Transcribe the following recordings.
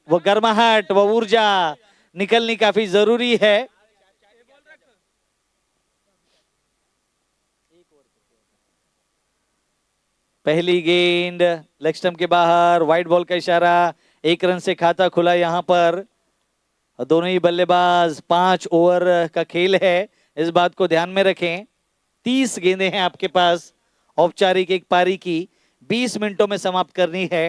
वो गर्माहट, वो ऊर्जा निकलनी काफी जरूरी है। पहली गेंद लेग स्टंप के बाहर, वाइड बॉल का इशारा, 1 रन से खाता खुला यहाँ पर। दोनों ही बल्लेबाज, 5 ओवर का खेल है, इस बात को ध्यान में रखें। 30 गेंदें हैं आपके पास औपचारिक एक पारी की, 20 मिनटों में समाप्त करनी है।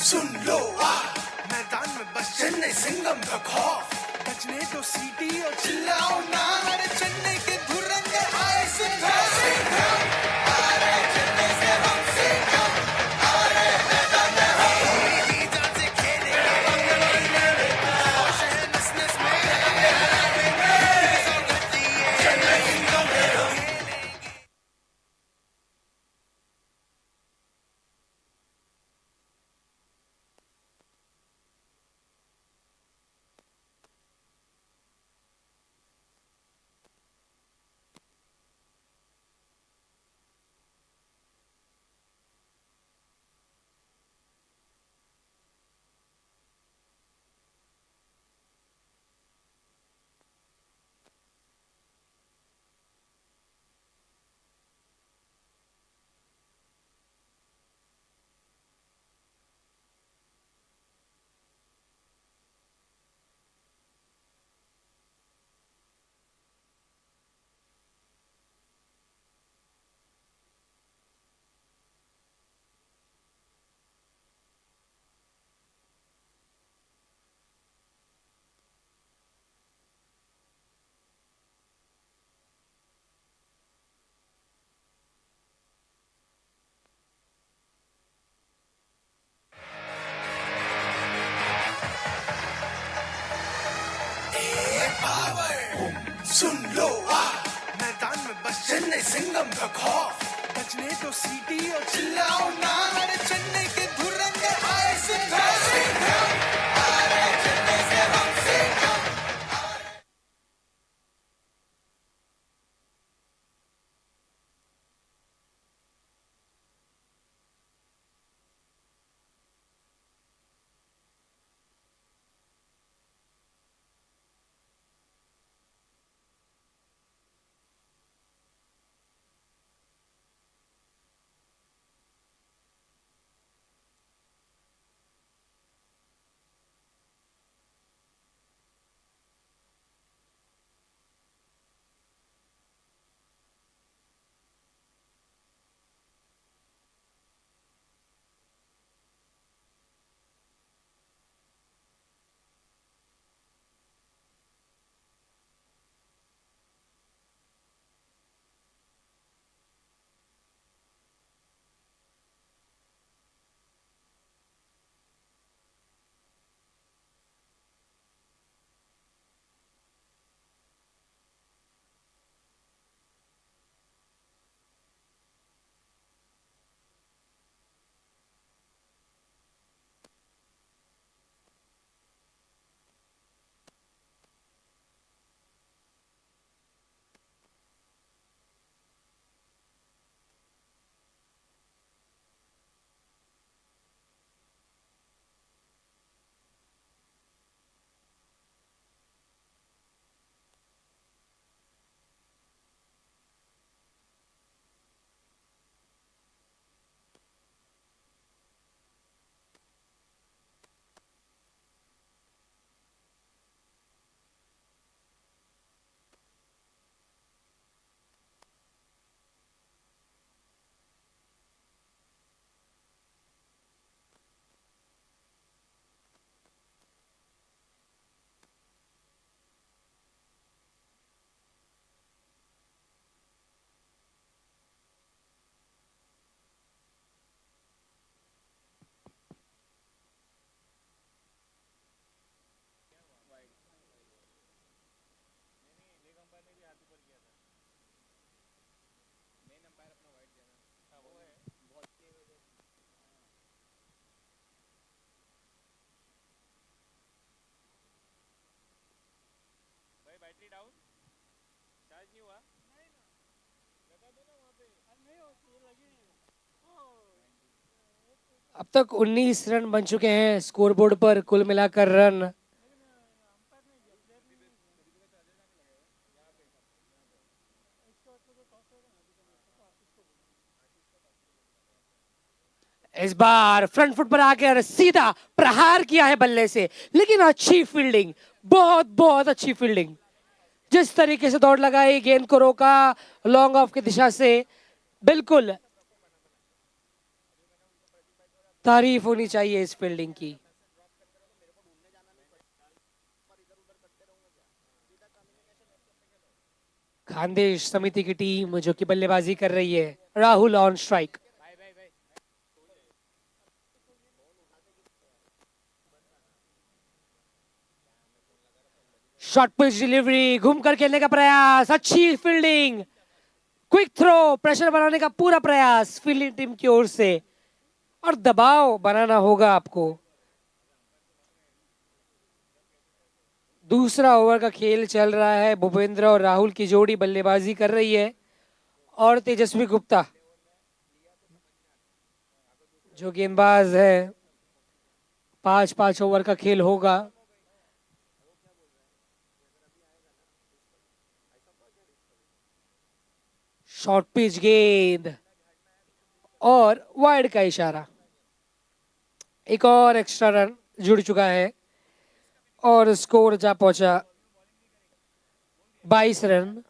सुन लो मैदान में बस चेन्नई सिंघम का खौफ, बजने तो सीटी और चिल्लाओ ना, अरे चेन्नई के धुरंधर आए सिंघम, अरे चेन्नई से हम सिंघम, अरे मैदान में हम पूरी जान से खेलेंगे, होश है नस नस में, चेन्नई सिंघम सुन लो मैदान में बस चेन्नई सिंघम का खौफ, बजने तो सीटी और चिल्लाओ ना, अरे चेन्नई के धुरंधर आए सिंघम, अरे चेन्नई से हम सिंघम। अब तक 19 रन बन चुके हैं स्कोरबोर्ड पर, कुल मिलाकर रन। इस बार फ्रंट फुट पर आकर सीधा प्रहार किया है बल्ले से, लेकिन अच्छी फील्डिंग, बहुत बहुत अच्छी फील्डिंग। जिस तरीके से दौड़ लगाई, गेंद को रोका लॉन्ग ऑफ की दिशा से, बिल्कुल तारीफ होनी चाहिए इस फील्डिंग की। खानदेश समिति की टीम जो कि बल्लेबाजी कर रही है, Rahul on strike. Short pitch delivery, घूमकर खेलने का प्रयास, अच्छी फील्डिंग, क्विक थ्रो, प्रेशर बनाने का पूरा प्रयास फील्डिंग टीम की ओर से, और दबाव बनाना होगा आपको। दूसरा ओवर का खेल चल रहा है, भूपेंद्र और राहुल की जोड़ी बल्लेबाजी कर रही है, और तेजस्वी गुप्ता जो गेंदबाज है। 5-5 ओवर का खेल होगा। शॉर्ट पिच गेंद और वाइड का इशारा। एक और एक्स्ट्रा रन जुड़ चुका है और स्कोर जा पहुंचा 22 रन,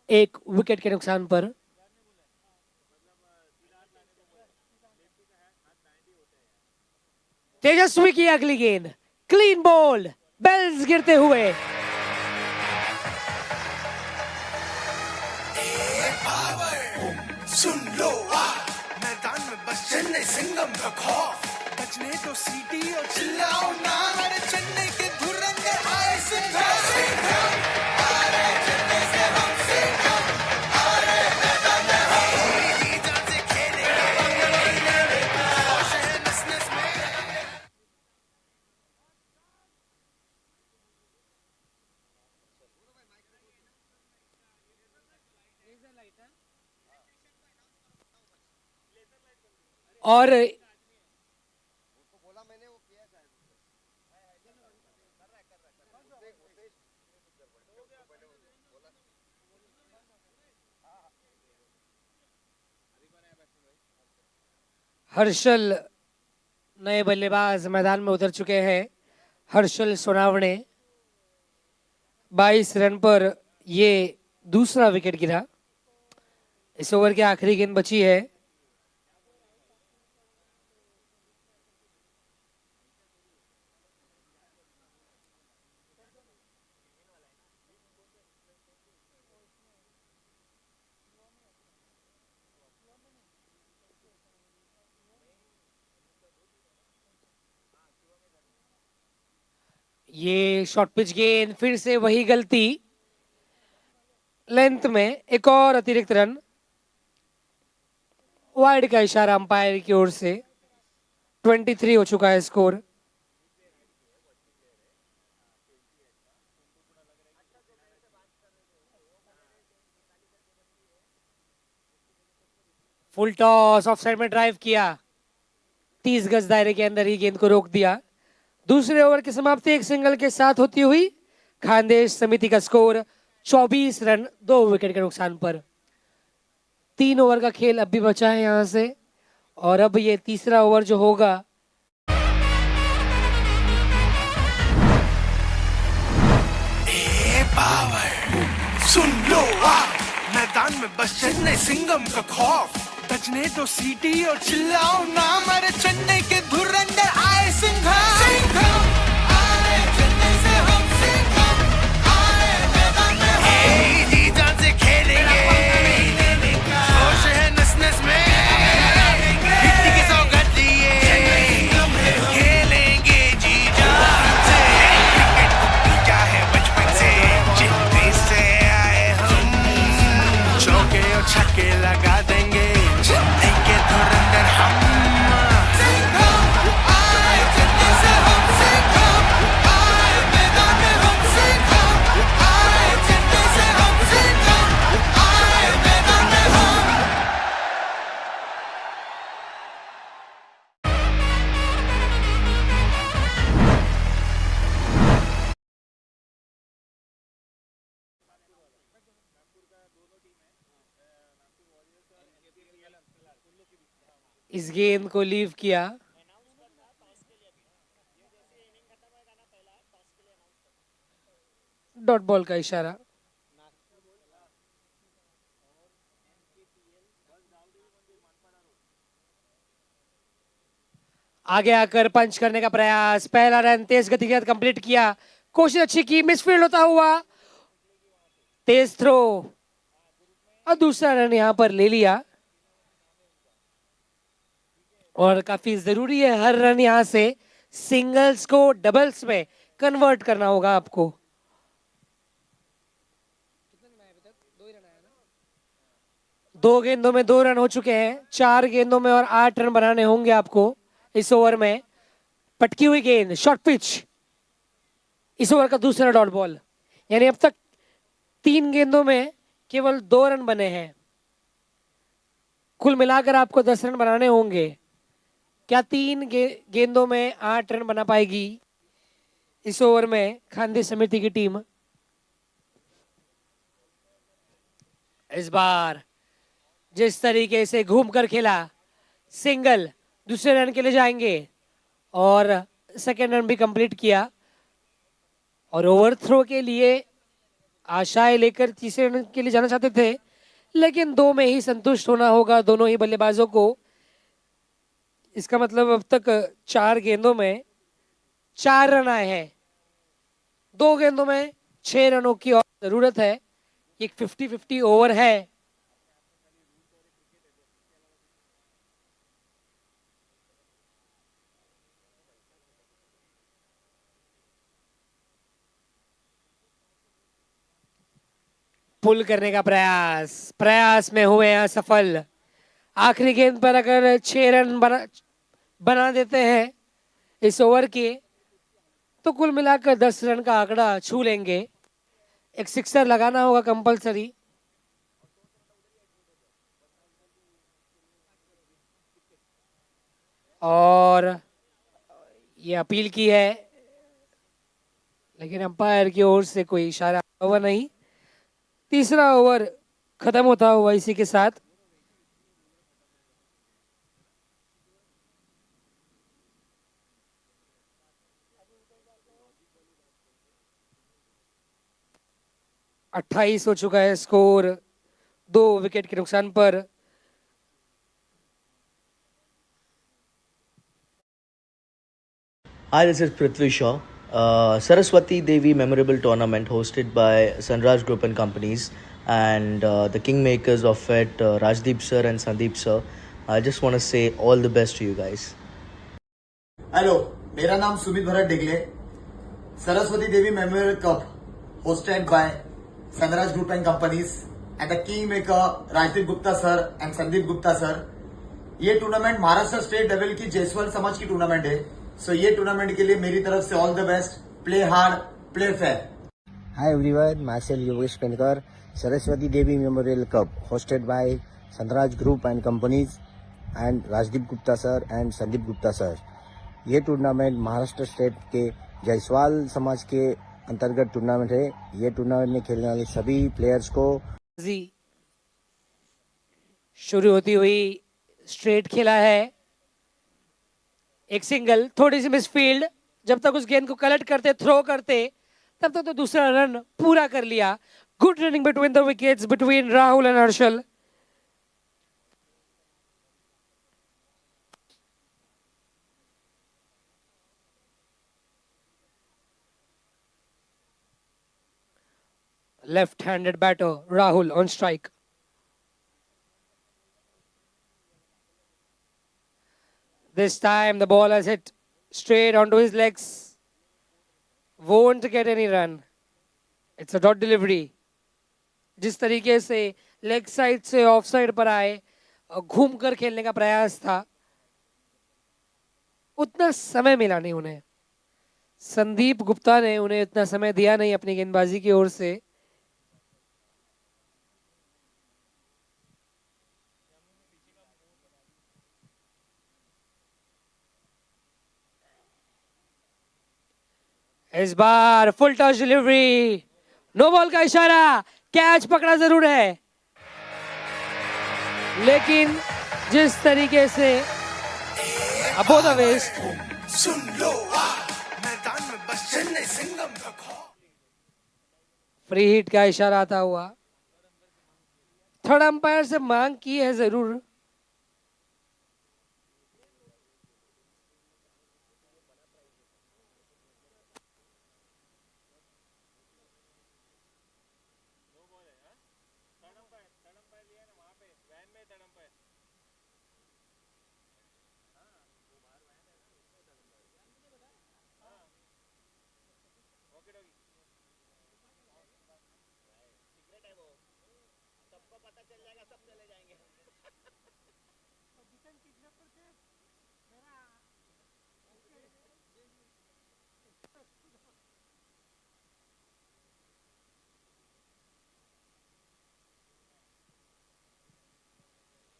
एक विकेट के नुकसान पर। तेजस्वी की अगली गेंद, क्लीन बॉल, बेल्स गिरते हुए। सुन लो मैदान में बस चेन्नई सिंगम का खौफ, बजने तो सीटी और चिल्लाओ ना, अरे चेन्नई के धुरंधर आए सिंघम, अरे चेन्नई से हम सिंघम, अरे मैदान में हम जी जान से खेलेंगे, होश है नस-नस में। और हर्षल नए बल्लेबाज मैदान में उतर चुके हैं। हर्षल सोनावणे, 22 रन पर ये दूसरा विकेट गिरा। इस ओवर की आखिरी गेंद बची है। ये शॉर्ट पिच गेंद, फिर से वही गलती, लेंथ में एक और अतिरिक्त रन। वाइड का इशारा अंपायर की ओर से। 23 हो चुका है score. Full toss, of side में ड्राइव किया, 30 गज दायरे के अंदर ही गेंद को रोक दिया। दूसरे ओवर की समाप्ति एक सिंगल के साथ होती हुई खानदेश समिति का स्कोर 24 रन 2 विकेट के नुकसान पर। 3 ओवर का खेल अब भी बचा है यहां से, और अब ये तीसरा ओवर जो होगा पावर सुन लो मैदान में बस चेन्नई सिंगम का खौफ, बजने तो सीटी और चिल्लाओ ना, अरे चेन्नई के धुरंधर आए सिंघम, अरे चेन्नई से हम सिंघम, अरे मैदान में हम जी जान से खेलेंगे, होश है नस-नस में, मिट्टी की सौगंध लिए खेलेंगे जी जान से, क्रिकेट को पीछा है बचपन से, चिट्ठी से आए हम, चौके और छक्के लगा देंगे, चेन्नई के धुरंधर हम, सिंघम, अरे चेन्नई से हम सिंघम। इस गेंद को लीव किया। डॉट बॉल का इशारा। आगे आकर पंच करने का प्रयास, पहला रन तेज गति के साथ कंप्लीट किया, कोशिश अच्छी की, मिसफील्ड होता हुआ, तेज थ्रो और दूसरा रन यहां पर ले लिया। और काफी जरूरी है हर रन यहां से सिंगल्स को डबल्स में कन्वर्ट करना होगा आपको। दो गेंदों में 2 रन हो चुके हैं, 4 गेंदों में और 8 रन बनाने होंगे आपको इस ओवर में। पटकी हुई गेंद, शॉर्ट पिच, इस ओवर का दूसरा डॉट बॉल। यानी अब तक 3 गेंदों में केवल 2 रन बने हैं। कुल मिलाकर आपको 10 रन बनाने होंगे। क्या 3 गेंदों में 8 रन बना पाएगी इस ओवर में खानदेश समिति की टीम? इस बार जिस तरीके से घूमकर खेला, सिंगल, दूसरे रन के लिए जाएंगे और सेकेंड रन भी कंप्लीट किया। और ओवर थ्रो के लिए आशाएं लेकर तीसरे रन के लिए जाना चाहते थे, लेकिन 2 में ही संतुष्ट होना होगा दोनों ही बल्लेबाजों को। इसका मतलब अब तक 4 गेंदों में 4 रन आए हैं। 2 गेंदों में 6 रनों की और जरूरत है। एक 50-50 ओवर है। पुल करने का प्रयास में हुए हैं असफल। आखिरी गेंद पर अगर 6 रन बना देते हैं इस ओवर के, तो कुल मिलाकर 10 रन का आंकड़ा छू लेंगे। एक सिक्सर लगाना होगा कंपलसरी। और ये अपील की है, लेकिन अंपायर की ओर से कोई इशारा हुआ नहीं। तीसरा ओवर खत्म होता हुआ इसी के साथ। अट्ठाईस हो चुका है स्कोर, 2 विकेट के नुकसान पर। Hi, this is Prithvi Shaw. Saraswati Devi Memorable Tournament hosted by Sunraj Group and Companies and the kingmakers of it, Rajdeep sir and Sandeep sir. I just want to say all the best to you guys. Hello, मेरा नाम Sumit Bharat Digle. Saraswati Devi memorial cup hosted by Sunraj Group and Companies and the kingmaker Rajdeep Gupta sir and Sandeep Gupta sir. ये tournament Maharashtra state level की जयसवाल समाज की tournament है। सो ये tournament के लिए मेरी तरफ से all the best. Play hard, play fair. Hi everyone, myself Yogesh Penkar. Saraswati Devi Memorial Cup hosted by Sunraj Group and Companies and Rajdeep Gupta sir and Sandeep Gupta sir. ये tournament Maharashtra state के जायसवाल समाज के अंतर्गत tournament है। ये tournament में खेलने वाले सभी प्लेयर्स को शुरू होती हुई स्ट्रेट खेला है, एक सिंगल, थोड़ी सी मिसफील्ड। जब तक उस गेंद को कलेक्ट करते, थ्रो करते, तब तक तो दूसरा रन पूरा कर लिया। Good running between the wickets between Rahul and Harshal. Left-handed batter Rahul on strike. This time the ball has hit straight onto his legs. Won't get any run. It's a dot delivery. जिस तरीके से leg side से of side पर आए, घूम कर खेलने का प्रयास था, उतना समय मिला नहीं उन्हें। संदीप गुप्ता ने उन्हें इतना समय दिया नहीं अपनी गेंदबाजी की ओर से। इस बार full touch delivery, no ball का इशारा, कैच पकड़ा जरूर है, लेकिन जिस तरीके से Both are waste. सुन लो आज मैदान में बस चेन्नई सिंगम का खौफ फ्री हिट का इशारा आता हुआ। थर्ड अंपायर से मांग की है जरूर।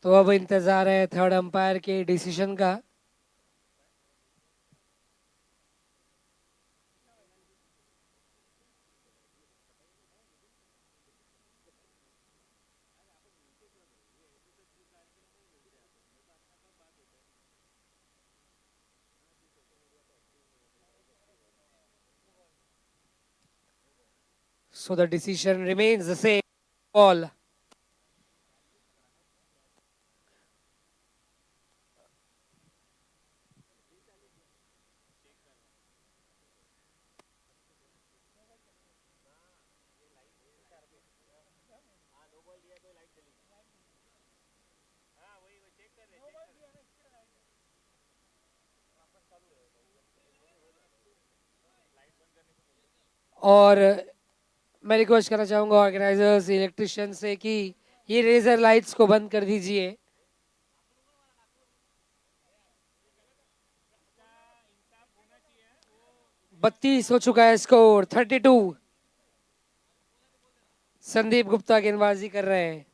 तो अब इंतजार है थर्ड अंपायर के डिसीजन का। So the decision remains the same. Ball. और मैं रिक्वेस्ट करना चाहूंगा ऑर्गेनाइजर्स इलेक्ट्रिशियन से कि ये रेजर लाइट्स को बंद कर दीजिए। बत्तीस हो चुका है स्कोर 32। संदीप गुप्ता गेंदबाजी कर रहे हैं।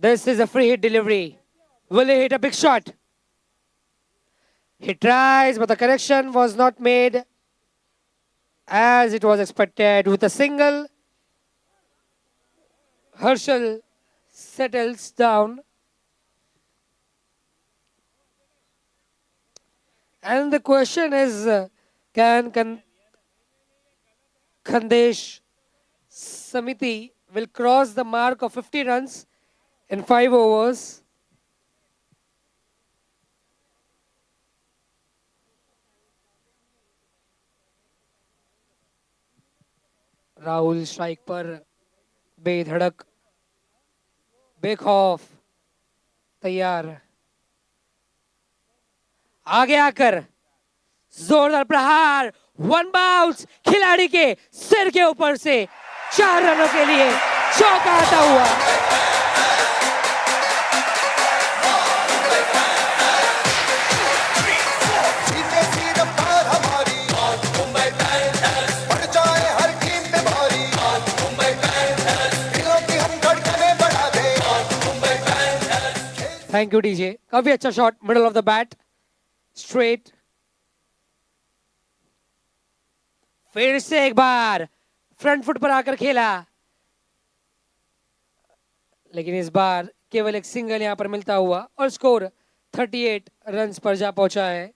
This is a free hit delivery. Will he hit a big shot? He tries, but the correction was not made as it was expected. With a single, Herschel settles down. And the question is, can Khandesh Samiti will cross the mark of 50 runs in 5 overs? Rahul strike पर बेधड़क बेखौफ तैयार। आगे आकर जोरदार प्रहार, one bounce खिलाड़ी के सिर के ऊपर से 4 रनों के लिए चौका आता हुआ। Thank you DJ. काफी अच्छा shot, middle of the bat, straight. फिर से एक बार फ्रंट फुट पर आकर खेला, लेकिन इस बार केवल एक सिंगल यहां पर मिलता हुआ और स्कोर 38 रन्स पर जा पहुंचा है।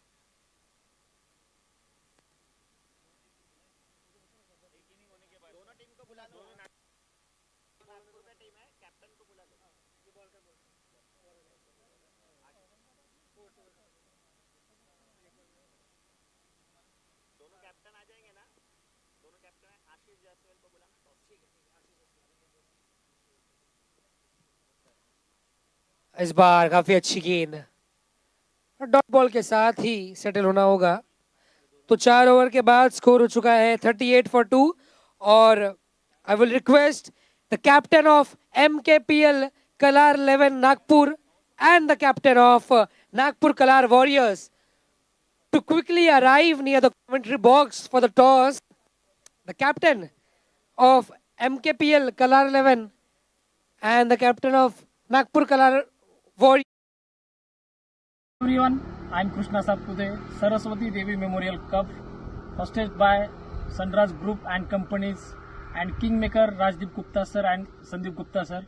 इस बार काफी अच्छी गेंद, डॉट बॉल के साथ ही सेटल होना होगा। तो 4 ओवर के बाद स्कोर हो चुका है 38 for 2। और I will request the captain of MKPL Kalar 11 Nagpur and the captain of Nagpur Kalar Warriors to quickly arrive near the commentary box for the toss. The captain of MKPL Kalar 11 and the captain of Nagpur Kalar Warriors. Everyone, I'm Krishna Sappude, Saraswati Devi Memorial Cup, hosted by Sunraj Group and Companies and Kingmaker Rajdeep Gupta sir and Sandeep Gupta sir.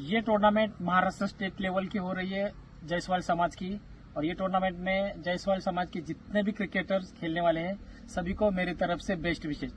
ये tournament Maharashtra state level की हो रही है जायसवाल समाज की, और ये tournament में जायसवाल समाज के जितने भी क्रिकेटर्स खेलने वाले हैं सभी को मेरी तरफ से बेस्ट विशेष।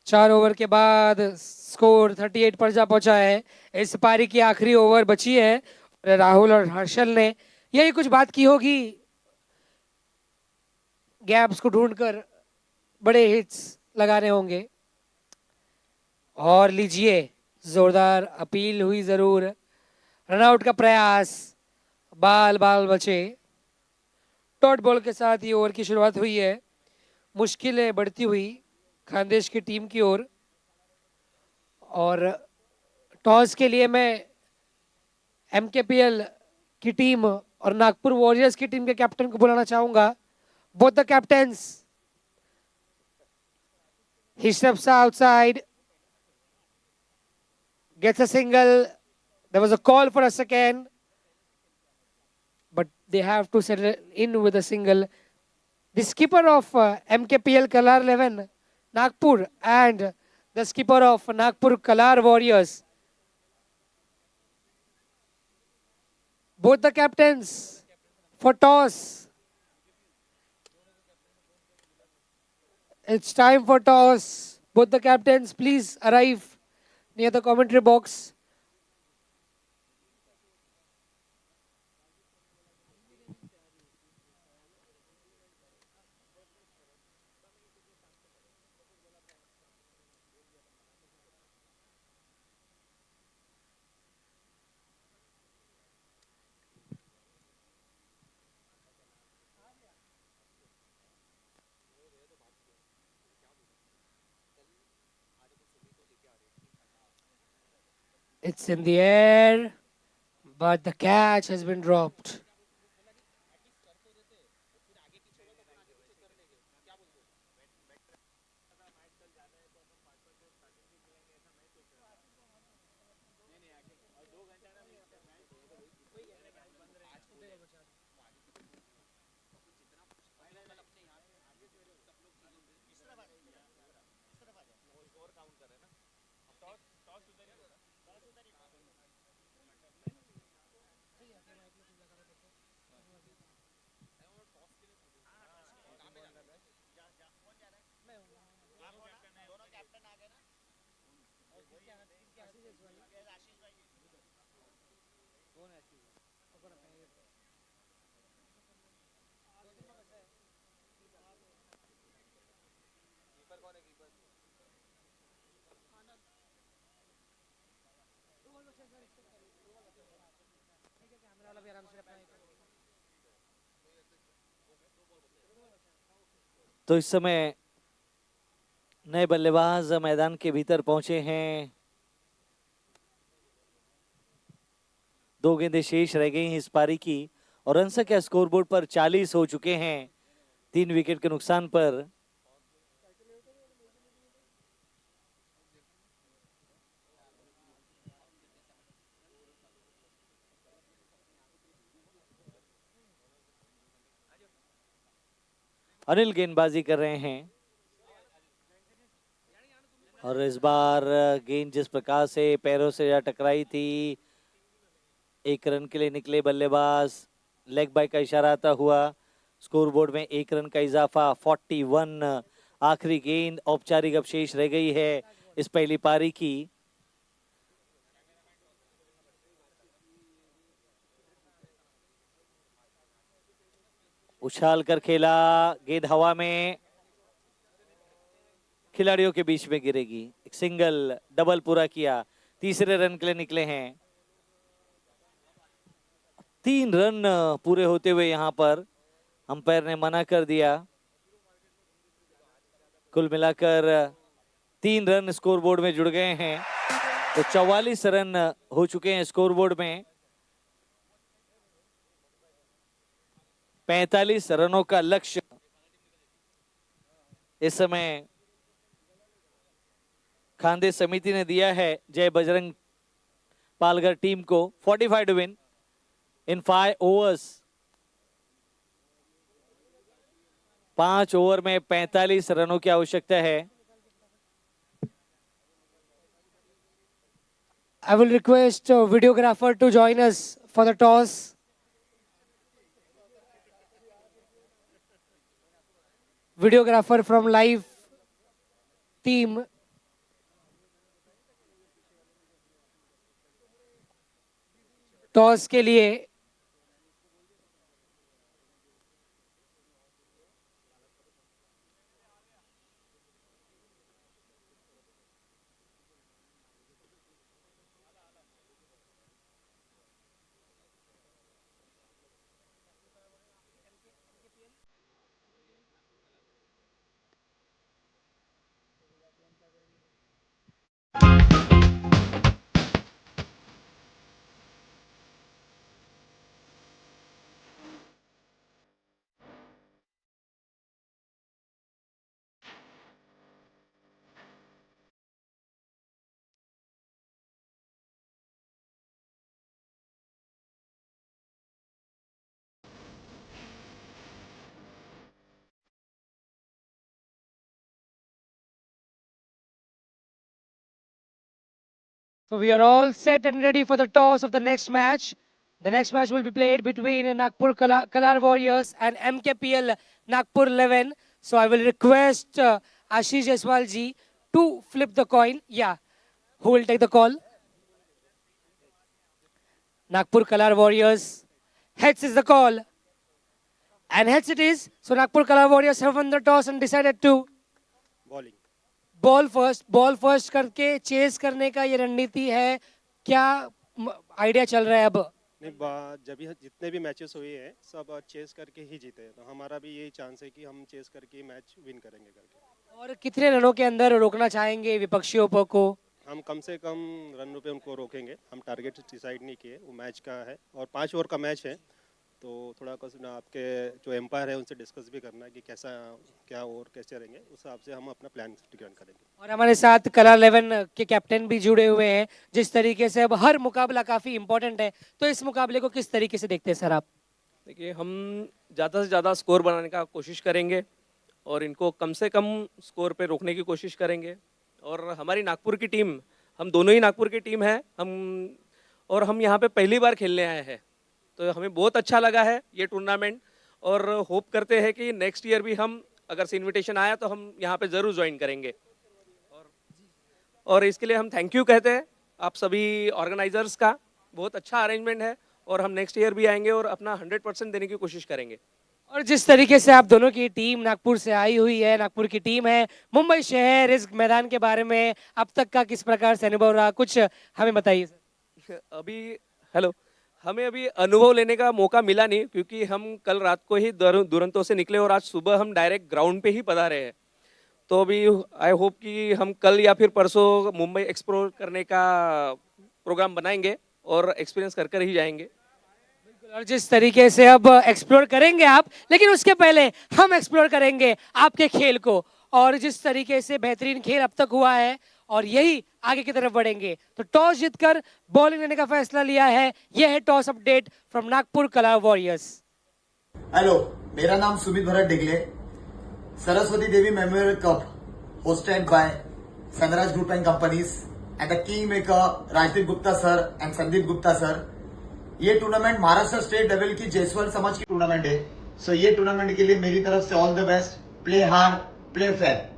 चार ओवर के बाद स्कोर 38 पर जा पहुंचा है। इस पारी की आखिरी ओवर बची है। राहुल और हर्षल ने यही कुछ बात की होगी, गैप्स को ढूंढकर बड़े हिट्स लगा रहे होंगे। और लीजिए, जोरदार अपील हुई जरूर, रनआउट का प्रयास, बाल बाल बचे। डॉट बॉल के साथ ही ओवर की शुरुआत हुई है। मुश्किलें बढ़ती हुई खानदेश की टीम की ओर। और टॉस के लिए मैं एमकेपीएल की टीम और नागपुर वॉरियर्स की टीम के कैप्टन को बुलाना चाहूंगा। Both the captains, he steps outside, gets a single. There was a call for a second, but they have to settle in with a single. The skipper of MKPL Kalar 11 Nagpur and the skipper of Nagpur Kalar Warriors, both the captains for toss. It's time for toss. Both the captains, please arrive near the commentary box. It's in the air, but the catch has been dropped. तो इस समय नए बल्लेबाज मैदान के भीतर पहुंचे हैं। 2 गेंदें शेष रह गई हैं इस पारी की और रन संख्या स्कोरबोर्ड पर 40 हो चुके हैं 3 विकेट के नुकसान पर। अनिल गेंदबाजी कर रहे हैं और इस बार गेंद जिस प्रकार से पैरों से जा टकराई थी, 1 रन के लिए निकले बल्लेबाज। लेग बाय का इशारा आता हुआ स्कोरबोर्ड में 1 रन का इजाफा। 41 आखिरी गेंद औपचारिक अवशेष रह गई है इस पहली पारी की। उछाल कर खेला, गेंद हवा में, खिलाड़ियों के बीच में गिरेगी। एक सिंगल, डबल पूरा किया, तीसरे रन के लिए निकले हैं। 3 रन पूरे होते हुए यहां पर अंपायर ने मना कर दिया। कुल मिलाकर 3 रन स्कोरबोर्ड में जुड़ गए हैं, तो 44 रन हो चुके हैं स्कोरबोर्ड में। 45 रनों का लक्ष्य इस समय खानदेश समिति ने दिया है जय बजरंग पालघर टीम को 45 to win in 5 overs. 5 over में 45 रनों की आवश्यकता है। I will request a videographer to join us for the toss. Videographer from live team. Toss के लिए So we are all set and ready for the toss of the next match. The next match will be played between Nagpur Kalar Warriors and MKPL Nagpur 11. So I will request Ashish Jaiswal ji to flip the coin. Yeah, who will take the call? Nagpur Kalar Warriors. Heads is the call. And heads it is. So Nagpur Kalar Warriors have won the toss and decided to bowling. Ball first करके chess करने का ये रणनीति है क्या? Idea चल रहा है अब? नहीं, जब भी जितने भी मैचेस हुए हैं सब चेस करके ही जीते हैं, तो हमारा भी यही चांस है कि हम चेस करके मैच विन करेंगे करके। और कितने रनों के अंदर रोकना चाहेंगे विपक्षियों को? हम कम से कम रनों पे उनको रोकेंगे। हम टारगेट डिसाइड नहीं किए, वो मैच का है और 5 ओवर का मैच है, तो थोड़ा कुछ ना आपके जो एम्पायर है उनसे डिस्कस भी करना है कि कैसा क्या और कैसे रहेंगे, उस हिसाब से हम अपना प्लान डिफाइन करेंगे। और हमारे साथ कलर 11 के कैप्टन भी जुड़े हुए हैं। जिस तरीके से अब हर मुकाबला काफी इंपॉर्टेंट है, तो इस मुकाबले को किस तरीके से देखते हैं सर आप? देखिए, हम ज़्यादा से ज़्यादा स्कोर बनाने का कोशिश करेंगे और इनको कम से कम स्कोर पे रोकने की कोशिश करेंगे। और हमारी नागपुर की टीम, हम दोनों ही नागपुर की टीम है, हम यहाँ पे पहली बार खेलने आए हैं, तो हमें बहुत अच्छा लगा है ये टूर्नामेंट। और होप करते हैं कि नेक्स्ट ईयर भी हम, अगर से इनविटेशन आया तो हम यहाँ पे ज़रूर ज्वाइन करेंगे। और इसके लिए हम थैंक यू कहते हैं आप सभी ऑर्गेनाइजर्स का। बहुत अच्छा अरेंजमेंट है और हम नेक्स्ट ईयर भी आएंगे और अपना 100% देने की कोशिश करेंगे। और जिस तरीके से आप दोनों की टीम नागपुर से आई हुई है, नागपुर की टीम है मुंबई शहर, इस मैदान के बारे में अब तक का किस प्रकार से अनुभव रहा, कुछ हमें बताइए सर। हमें अभी अनुभव लेने का मौका मिला नहीं, क्योंकि हम कल रात को ही दुरंतो से निकले और आज सुबह हम डायरेक्ट ग्राउंड पे ही पधारे हैं। तो अभी आई होप कि हम कल या फिर परसों मुंबई एक्सप्लोर करने का प्रोग्राम बनाएंगे और एक्सपीरियंस कर कर ही जाएंगे। और जिस तरीके से अब एक्सप्लोर करेंगे आप, लेकिन उसके पहले हम एक्सप्लोर करेंगे आपके खेल को। और जिस तरीके से बेहतरीन खेल अब तक हुआ है और यही आगे की तरफ बढ़ेंगे, तो टॉस जीतकर बॉलिंग लेने का फैसला लिया है। यह है टॉस अपडेट फ्रॉम नागपुर कला वॉरियर्स। हेलो, मेरा नाम Sumit Bharat Digle. Saraswati Devi memorial cup hosted by Sunrise Group and Companies and the kingmaker Rajdeep Gupta sir and Sandeep Gupta sir. ये टूर्नामेंट महाराष्ट्र स्टेट लेवल की जयसवाल समाज की टूर्नामेंट है। सो ये टूर्नामेंट के लिए मेरी तरफ से all the best. Play hard, play fair.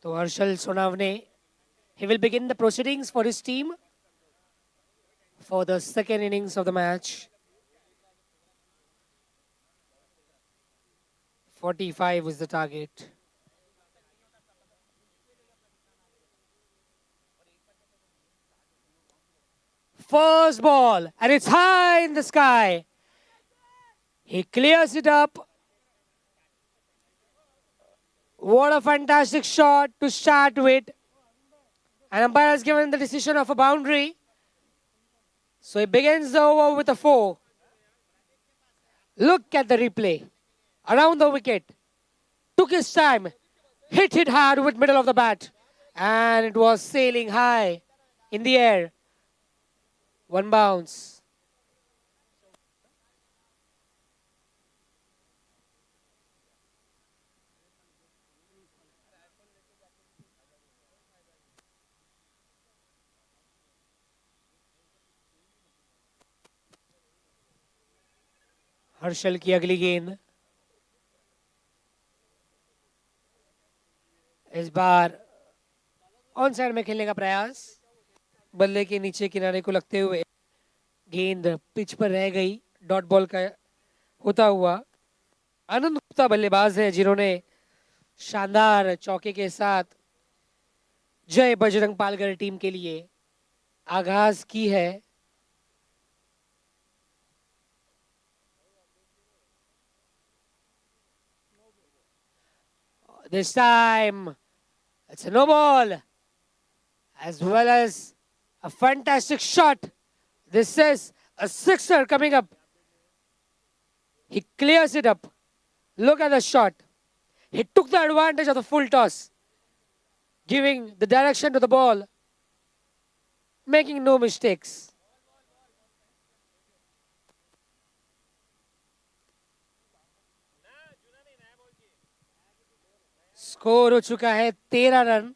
तो Harshal Sonawane, he will begin the proceedings for his team for the second innings of the match. 45 was the target. First ball, and it's high in the sky. He clears it up. What a fantastic shot to start with. And umpire has given the decision of a boundary. So he begins the over with a 4. Look at the replay. Around the wicket. Took his time. Hit it hard with middle of the bat. And it was sailing high in the air. One bounce. Harshal की अगली गेंद, इस बार on side में खेलने का प्रयास, बल्ले के नीचे किनारे को लगते हुए गेंद पिच पर रह गई, डॉट बॉल का होता हुआ। आनंद गुप्ता बल्लेबाज है जिन्होंने शानदार चौके के साथ जय बजरंग पालगढ़ टीम के लिए आगाज की है। This time, it's a no ball, as well as a fantastic shot. This is a sixer coming up. He clears it up. Look at the shot. He took the advantage of the full toss, giving the direction to the ball, making no mistakes. Score हो चुका है 13 run.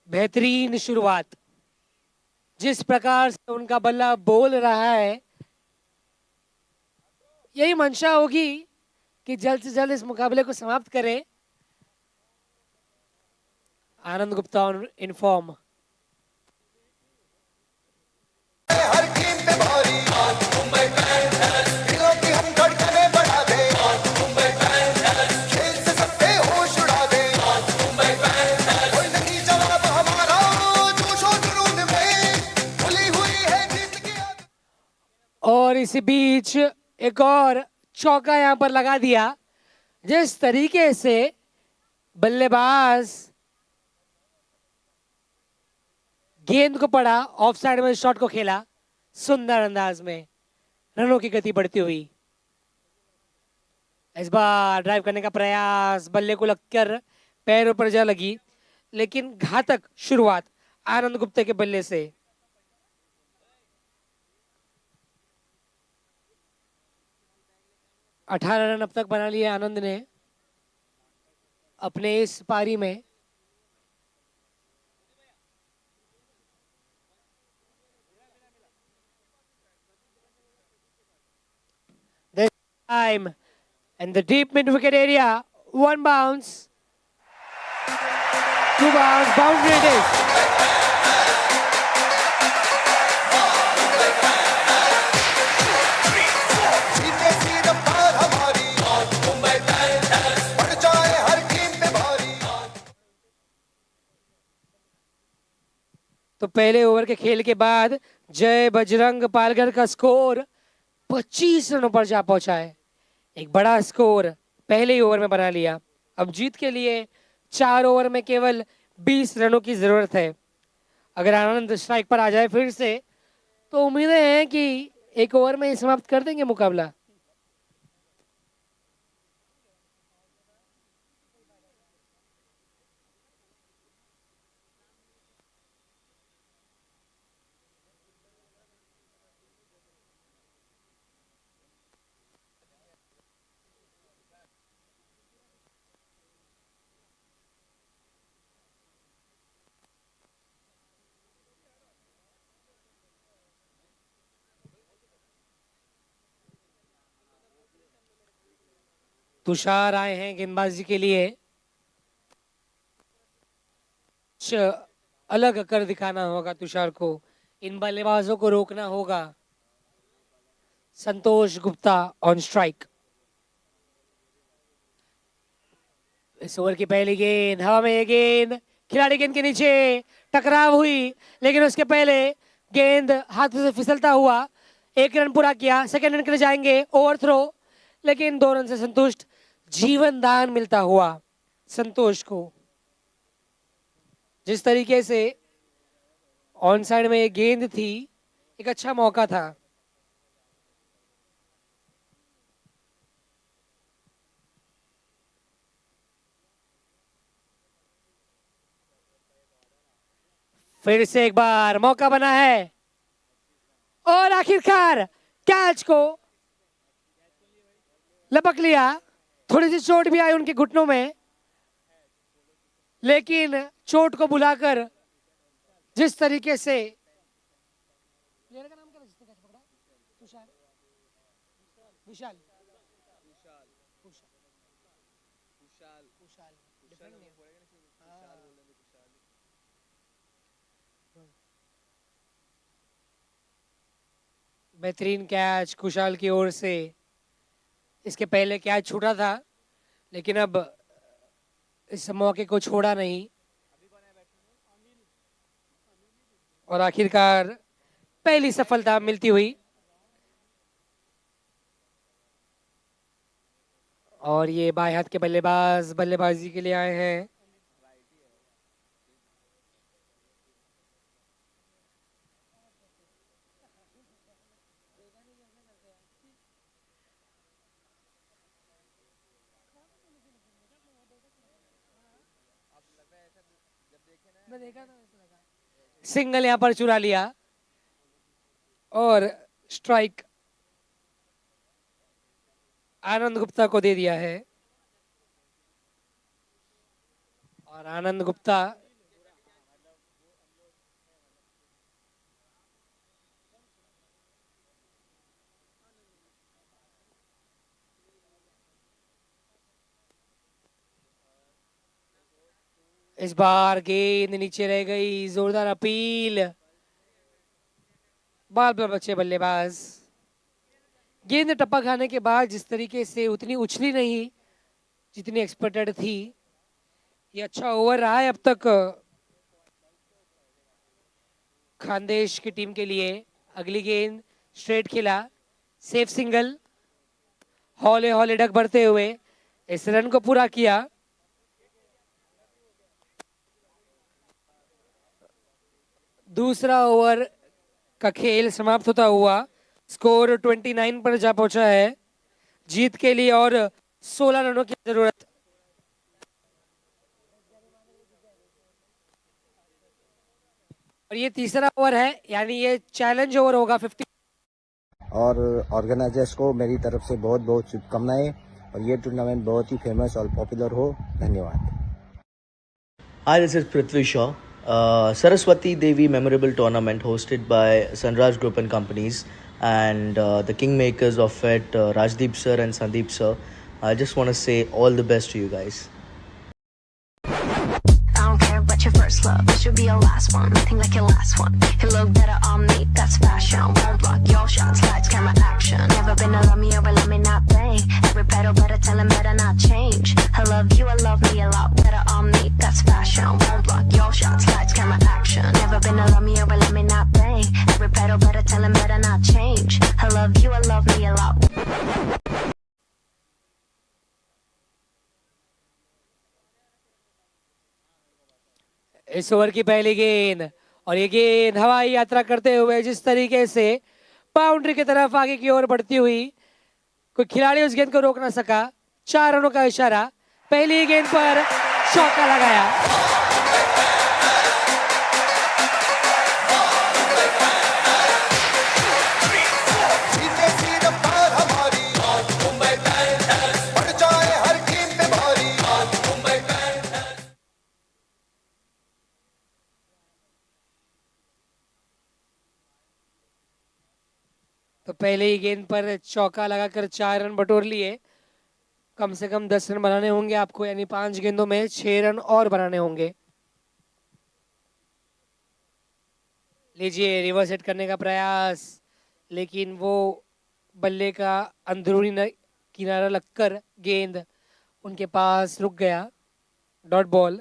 बेहतरीन शुरुआत, जिस प्रकार से उनका बल्ला बोल रहा है, यही मंशा होगी कि जल्द से जल्द इस मुकाबले को समाप्त करें। Anand Gupta in form. हर टीम पे भारी मुंबई पैंथर्स, दिलों की हम धड़कनें बढ़ा दे मुंबई पैंथर्स, खेल से सबके होश उड़ा दे मुंबई पैंथर्स, कोई नहीं जवाब हमारा जोशो जुनून में, खुली हुई है जीत की आदत। और इसी बीच एक और चौका यहां पर लगा दिया। जिस तरीके से बल्लेबाज गेंद को पड़ा, ऑफ साइड में शॉट को खेला, सुंदर अंदाज में रनों की गति बढ़ती हुई। इस बार ड्राइव करने का प्रयास, बल्ले को लगकर पैरों पर जा लगी, लेकिन घातक शुरुआत आनंद गुप्ते के बल्ले से। अठारह रन अब तक बना लिए आनंद ने अपने इस पारी में। This time in the deep mid wicket area, one bounce, two bounce, boundary it is. जीते सी रफ्तार हमारी मुंबई पैंथर्स, बढ़ जाए हर टीम पे भारी। तो पहले ओवर के खेल के बाद जय बजरंग पालगढ़ का स्कोर 25 रनों पर जा पहुंचा है। एक बड़ा स्कोर पहले ही ओवर में बना लिया। अब जीत के लिए 4 ओवर में केवल 20 रनों की जरूरत है। अगर आनंद स्ट्राइक पर आ जाए फिर से, तो उम्मीदें हैं कि एक ओवर में ही समाप्त कर देंगे मुकाबला। तुषार आए हैं गेंदबाजी के लिए, कुछ अलग कर दिखाना होगा तुषार को, इन बल्लेबाजों को रोकना होगा। संतोष गुप्ता ऑन स्ट्राइक। इस ओवर की पहली गेंद हवा में, ये गेंद खिलाड़ी गेंद के नीचे टकराव हुई, लेकिन उसके पहले गेंद हाथों से फिसलता हुआ 1 रन पूरा किया। सेकेंड रन के लिए जाएंगे, ओवर थ्रो, लेकिन 2 रन से संतुष्ट। जीवन दान मिलता हुआ संतोष को। जिस तरीके से ऑन साइड में ये गेंद थी, एक अच्छा मौका था। फिर से एक बार मौका बना है और आखिरकार कैच को लपक लिया। थोड़ी सी चोट भी आई उनके घुटनों में, लेकिन चोट को बुलाकर जिस तरीके से, प्लेयर का नाम क्या है जिसने कैच पकड़ा? तुषार, विशाल, बेहतरीन कैच कुशाल की ओर से। इसके पहले कैच छूटा था, लेकिन अब इस मौके को छोड़ा नहीं और आखिरकार पहली सफलता मिलती हुई। और ये बाएं हाथ के बल्लेबाज बल्लेबाजी के लिए आए हैं। सिंगल यहां पर चुरा लिया और स्ट्राइक आनंद गुप्ता को दे दिया है। और आनंद गुप्ता इस बार गेंद नीचे रह गई। जोरदार अपील, बाल बाल बच्चे बल्लेबाज। गेंद टप्पा खाने के बाद जिस तरीके से उतनी उछली नहीं जितनी एक्सपेक्टेड थी। ये अच्छा ओवर रहा है अब तक खानदेश की टीम के लिए। अगली गेंद स्ट्रेट खिला, सेफ सिंगल, हौले हौले डग भरते हुए इस रन को पूरा किया। दूसरा ओवर का खेल समाप्त होता हुआ स्कोर 29 पर जा पहुंचा है। जीत के लिए और 16 रनों की जरूरत। और ये तीसरा ओवर है, यानी ये चैलेंज ओवर होगा 50। और ऑर्गेनाइजर्स को मेरी तरफ से बहुत बहुत शुभकामनाएं और ये टूर्नामेंट बहुत ही फेमस और पॉपुलर हो। धन्यवाद। Hi, this is Prithvi Shaw. Saraswati Devi Memorable Tournament hosted by Sunraj Group and Companies and the kingmakers of it, Rajdeep sir and Sandeep sir. I just want to say all the best to you guys. I don't care about your first love, it should be your last one. Nothing like your last one. You look better on me, that's fashion. Won't block your shots, lights, camera, action. Never been a love me or a love me not thing. Every pedal better, tell him better not change. I love you, I love me a lot better on me, that's fashion. Won't block your shots, lights, camera, action. Never been a love me or a love me not thing. Every pedal better, tell him better not change. I love you, I love me a lot. इस over की पहली गेंद और ये गेंद हवाई यात्रा करते हुए जिस तरीके से बाउंड्री की तरफ आगे की ओर बढ़ती हुई, कोई खिलाड़ी उस गेंद को रोक ना सका। 4 रनों का इशारा। पहली गेंद पर चौका लगाया। सीधे सीधे पार हमारी मुंबई पैंथर्स बढ़ जाए हर टीम पे भारी मुंबई पैंथर्स। तो पहले ही गेंद पर चौका लगाकर 4 रन बटोर लिए। कम से कम 10 रन बनाने होंगे आपको, यानी 5 गेंदों में 6 रन और बनाने होंगे। लीजिए रिवर्स हिट करने का प्रयास, लेकिन वो बल्ले का अंदरूनी किनारा लगकर गेंद उनके पास रुक गया। Dot ball.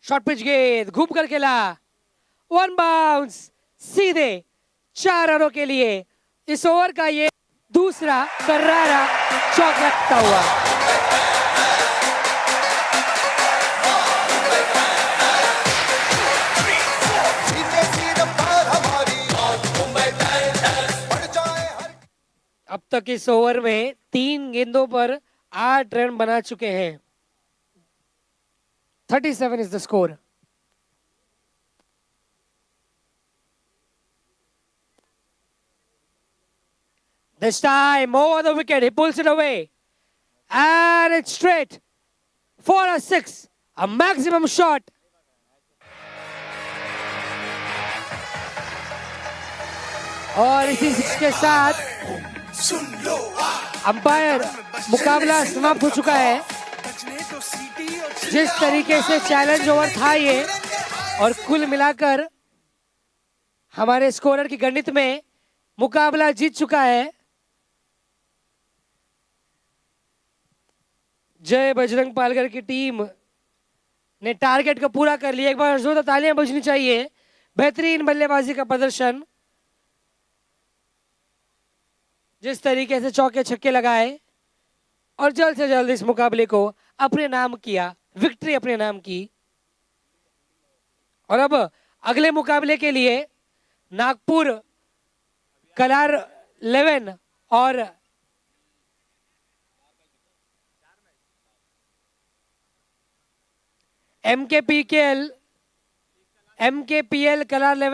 शॉर्ट पिच गेंद घूम कर खेला, 1 बाउंस, सीधे 4 रनों के लिए इस ओवर का ये दूसरा करारा चौका लगता हुआ। अब तक इस ओवर में 3 गेंदों पर 8 रन बना चुके हैं। 37 is the score. This time, over the wicket, he pulls it away. And it's straight for a 6, a maximum shot. और इसी 6 के साथ अंपायर मुकाबला समाप्त हो चुका है। जिस तरीके से चैलेंज ओवर था ये, और कुल मिलाकर हमारे स्कोरर की गणित में मुकाबला जीत चुका है जय बजरंग पालकर की टीम ने टारगेट को पूरा कर लिया। एक बार जोरदार तालियां बजनी चाहिए। बेहतरीन बल्लेबाजी का प्रदर्शन, जिस तरीके से चौके छक्के लगाए और जल्द से जल्द इस मुकाबले को अपने नाम किया, विक्ट्री अपने नाम की। और अब अगले मुकाबले के लिए नागपुर कलार 11 और एमकेपीएल कलार 11